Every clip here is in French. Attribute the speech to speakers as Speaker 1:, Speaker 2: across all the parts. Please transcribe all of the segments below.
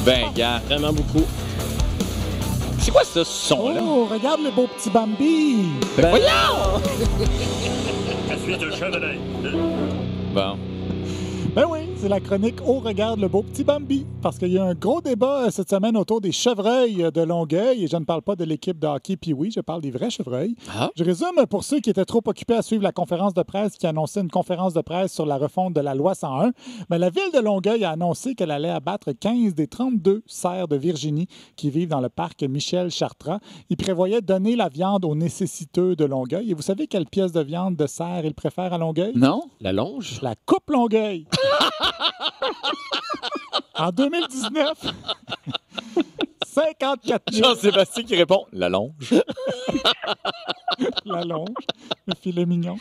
Speaker 1: Ben, gars, vraiment beaucoup. C'est quoi ça, ce son-là?
Speaker 2: Oh, regarde le beau petit Bambi!
Speaker 1: Ben, voyons!
Speaker 3: Je suis un chevreuil.
Speaker 1: Bon.
Speaker 2: Ben oui, c'est la chronique « Oh, regarde le beau petit Bambi ». Parce qu'il y a un gros débat cette semaine autour des chevreuils de Longueuil. Et je ne parle pas de l'équipe de hockey Pee-Wee, je parle des vrais chevreuils.
Speaker 1: Ah.
Speaker 2: Je résume pour ceux qui étaient trop occupés à suivre la conférence de presse qui annonçait une conférence de presse sur la refonte de la loi 101. Ben, la ville de Longueuil a annoncé qu'elle allait abattre 15 des 32 cerfs de Virginie qui vivent dans le parc Michel-Chartrand. Ils prévoyaient donner la viande aux nécessiteux de Longueuil. Et vous savez quelle pièce de viande de cerf ils préfèrent à Longueuil?
Speaker 1: Non? La longe?
Speaker 2: La Coupe Longueuil. En 2019, 54 000...
Speaker 1: Jean-Sébastien qui répond « La longe. »
Speaker 2: La longe, le filet mignon.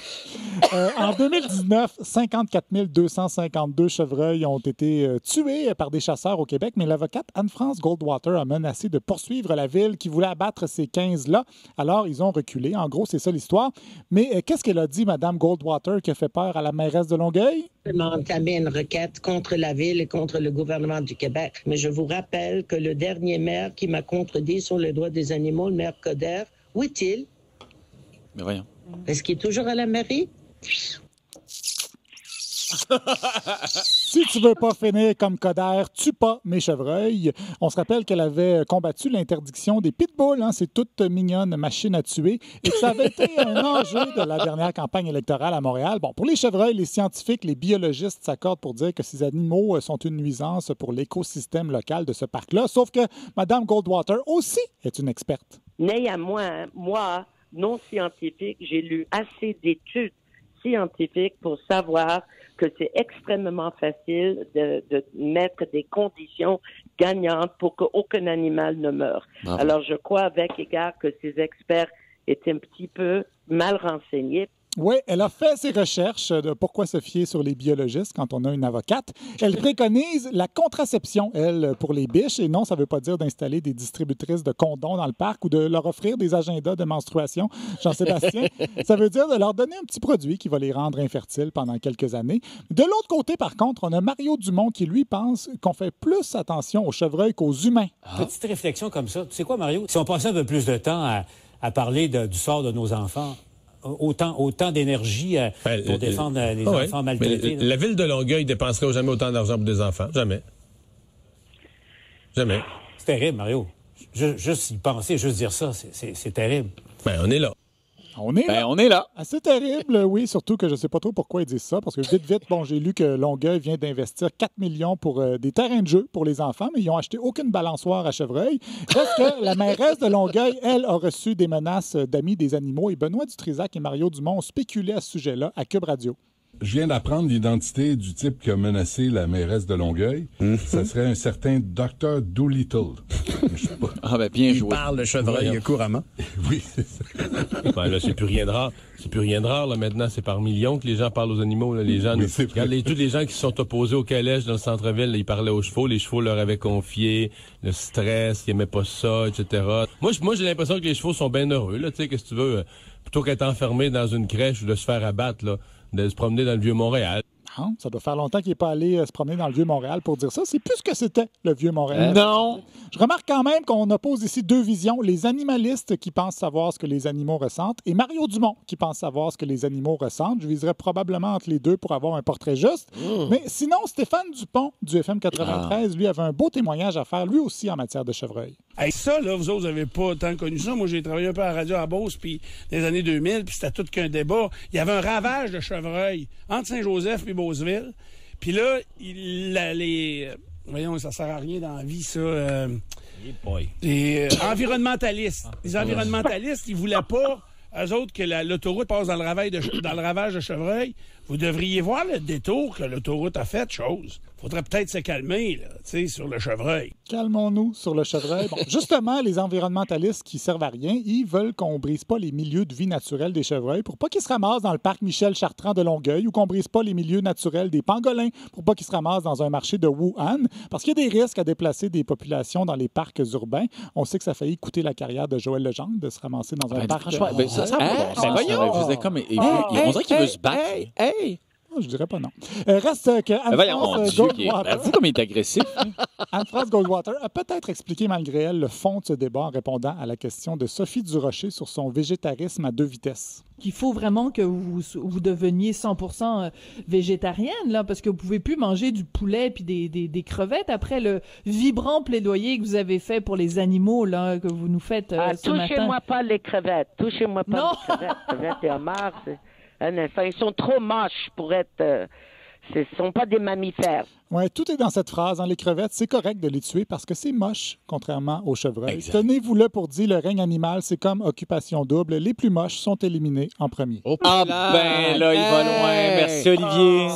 Speaker 2: En 2019, 54 252 chevreuils ont été tués par des chasseurs au Québec, mais l'avocate Anne-France Goldwater a menacé de poursuivre la ville qui voulait abattre ces 15-là. Alors, ils ont reculé. En gros, c'est ça l'histoire. Mais qu'est-ce qu'elle a dit, Mme Goldwater, qui a fait peur à la mairesse de Longueuil?
Speaker 4: On a entamé une requête contre la Ville et contre le gouvernement du Québec. Mais je vous rappelle que le dernier maire qui m'a contredit sur les droits des animaux, le maire Coder, où est-il?
Speaker 1: Mais voyons.
Speaker 4: Est-ce qu'il est toujours à la mairie?
Speaker 2: Si tu veux pas finir comme Coder, tue pas mes chevreuils. On se rappelle qu'elle avait combattu l'interdiction des pitbulls, hein, ces toutes mignonnes machines à tuer, et que ça avait été un enjeu de la dernière campagne électorale à Montréal. Bon, pour les chevreuils, les scientifiques, les biologistes s'accordent pour dire que ces animaux sont une nuisance pour l'écosystème local de ce parc-là, sauf que Mme Goldwater aussi est une experte.
Speaker 5: Néanmoins, moi, non scientifique, j'ai lu assez d'études scientifiques pour savoir que c'est extrêmement facile de mettre des conditions gagnantes pour qu'aucun animal ne meure.
Speaker 1: Bravo.
Speaker 5: Alors, je crois avec égard que ces experts étaient un petit peu mal renseignés.
Speaker 2: Oui, elle a fait ses recherches de pourquoi se fier sur les biologistes quand on a une avocate. Elle préconise la contraception, elle, pour les biches. Et non, ça ne veut pas dire d'installer des distributrices de condoms dans le parc ou de leur offrir des agendas de menstruation, Jean-Sébastien. Ça veut dire de leur donner un petit produit qui va les rendre infertiles pendant quelques années. De l'autre côté, par contre, on a Mario Dumont qui, lui, pense qu'on fait plus attention aux chevreuils qu'aux humains.
Speaker 6: Petite réflexion comme ça. Tu sais quoi, Mario? Si on passait un peu plus de temps à parler du sort de nos enfants, autant d'énergie pour défendre les enfants maltraités.
Speaker 7: La ville de Longueuil dépenserait jamais autant d'argent pour des enfants. Jamais. Jamais.
Speaker 6: C'est terrible, Mario. Juste y penser, juste dire ça, c'est terrible.
Speaker 7: Ben, on est là.
Speaker 2: On est là. Assez terrible, oui, surtout que je ne sais pas trop pourquoi ils disent ça, parce que vite, bon, j'ai lu que Longueuil vient d'investir 4 millions pour des terrains de jeu pour les enfants, mais ils n'ont acheté aucune balançoire à chevreuil. Parce que la mairesse de Longueuil, elle, a reçu des menaces d'amis des animaux, et Benoît Dutrisac et Mario Dumont ont spéculé à ce sujet-là à Cube Radio.
Speaker 8: Je viens d'apprendre l'identité du type qui a menacé la mairesse de Longueuil. Ça serait un certain Dr. Doolittle.
Speaker 1: Ah ben bien joué.
Speaker 9: Il parle le chevreuil couramment.
Speaker 8: Oui, c'est ça.
Speaker 7: Ben, là, c'est plus rien de rare. C'est plus rien de rare, là. Maintenant, c'est par millions que les gens parlent aux animaux, là. Les gens,
Speaker 8: Oui, c'est vrai.
Speaker 7: regarde, tous les gens qui se sont opposés au calèche dans le centre-ville, là, ils parlaient aux chevaux. Les chevaux leur avaient confié le stress, ils aimaient pas ça, etc. Moi, j'ai l'impression que les chevaux sont bien heureux, là. Tu sais, qu'est-ce que tu veux? Plutôt qu'être enfermé dans une crèche ou de se faire abattre, là, de se promener dans le Vieux-Montréal.
Speaker 2: Ah, ça doit faire longtemps qu'il n'est pas allé se promener dans le Vieux-Montréal pour dire ça. C'est plus ce que c'était, le Vieux-Montréal.
Speaker 1: Non!
Speaker 2: Je remarque quand même qu'on oppose ici deux visions. Les animalistes qui pensent savoir ce que les animaux ressentent et Mario Dumont qui pense savoir ce que les animaux ressentent. Je viserais probablement entre les deux pour avoir un portrait juste. Mais sinon, Stéphane Dupont du FM 93, lui, avait un beau témoignage à faire, lui aussi, en matière de chevreuil.
Speaker 10: Hey, ça, là, vous autres, vous n'avez pas tant connu ça. Moi, j'ai travaillé un peu à la radio à Beauce, puis dans les années 2000, puis c'était tout qu'un débat. Il y avait un ravage de chevreuil entre Saint-Joseph et Beauceville. Puis là, voyons, ça sert à rien dans la vie, ça. Les environnementalistes. Les environnementalistes, ils voulaient pas, eux autres, que l'autoroute passe dans le ravage de chevreuil. Vous devriez voir le détour que l'autoroute a fait, chose. Faudrait peut-être se calmer, là, tu sais, sur le chevreuil.
Speaker 2: Calmons-nous sur le chevreuil. Bon, justement, les environnementalistes qui servent à rien, ils veulent qu'on brise pas les milieux de vie naturels des chevreuils pour pas qu'ils se ramassent dans le parc Michel-Chartrand de Longueuil ou qu'on brise pas les milieux naturels des pangolins pour pas qu'ils se ramassent dans un marché de Wuhan. Parce qu'il y a des risques à déplacer des populations dans les parcs urbains. On sait que ça a failli coûter la carrière de Joël Legendre de se ramasser dans un parc.
Speaker 1: Franchement, ça va. Voyons! On dirait qu'il veut se battre.
Speaker 2: je dirais pas non. Reste que Anne-France Goldwater...
Speaker 1: Vous, comme il est agressif.
Speaker 2: Anne-France Goldwater a peut-être expliqué malgré elle le fond de ce débat en répondant à la question de Sophie Durocher sur son végétarisme à 2 vitesses.
Speaker 9: Qu'il faut vraiment que vous deveniez 100% végétarienne, là, parce que vous pouvez plus manger du poulet puis des crevettes après le vibrant plaidoyer que vous avez fait pour les animaux, là, que vous nous faites ce matin.
Speaker 5: Touchez-moi pas les crevettes. Touchez-moi pas les crevettes. Crevettes et homards, ils sont trop moches pour être... ce ne sont pas des mammifères.
Speaker 2: Oui, tout est dans cette phrase. Les crevettes, c'est correct de les tuer parce que c'est moche, contrairement aux chevreuils. Tenez-vous-le pour dire, le règne animal, c'est comme occupation double. Les plus moches sont éliminés en premier.
Speaker 1: Ben là, il va loin. Merci, Olivier.